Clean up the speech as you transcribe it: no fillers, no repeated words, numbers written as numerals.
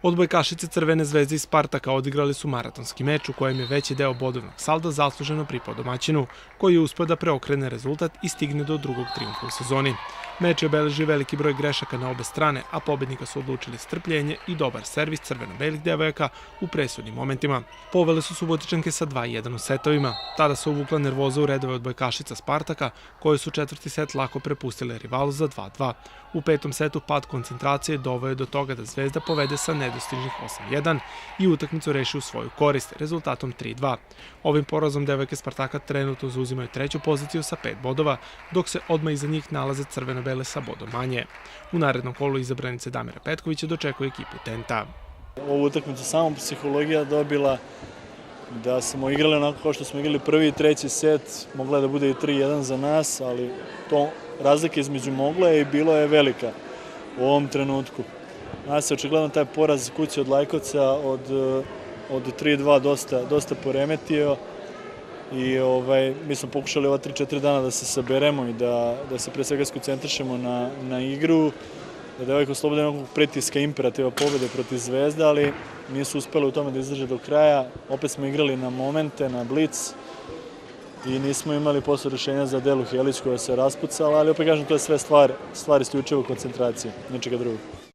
Odbojkašice Crvene zvezde i Spartaka odigrali su maratonski meč u kojem je veći deo bodovnog salda zasluženo pripao domaćinu, koji je uspeo da preokrene rezultat i stigne do drugog trijumfa u sezoni. Meč je obeležio veliki broj grešaka na obe strane, a pobednika su odlučili strpljenje i dobar servis crveno-belih devojaka u presudnim momentima. Povele su Subotičanke sa 2:1 u setovima. Tada se uvukla nervoza u redove odbojkašica Spartaka, koje su četvrti set lako prepustile rivalu za 2:2. U petom setu pad koncentracije doveo je do toga da Zvezda povede sa nedostižnih 8:1 i utakmicu reši u svoju korist, rezultatom 3:2. Ovim porazom devojke Spartaka trenutno zauzimaju treću poziciju sa 5 bodova, dok se odmah iza njih nalaze crveno-bele sa bodom manje. U narednom kolu izabranice Damira Petkovića dočekuje ekipu Tenta. Ovu utakmicu samo psihologija dobila da smo igrali onako kao što smo igrali prvi i treći set, mogla je da bude i 3:1 za nas, ali to razlika između mogla je i bilo je velika u ovom trenutku. Nas je očigledno taj poraz kući od Lajkovca od 3:2 dosta poremetio i mi smo pokušali ova 3-4 dana da se saberemo i da se pre svega skoncentrišemo na igru, da devojke oslobode nekog pritiska imperativa pobede protiv Zvezde, ali nisu uspeli u tome da izdrže do kraja. Opet smo igrali na momente, na blic i nismo imali posle rešenja za Delu Helić koja se raspucala, ali opet kažem, to je sve stvar isključivo koncentracije, ničega drugog.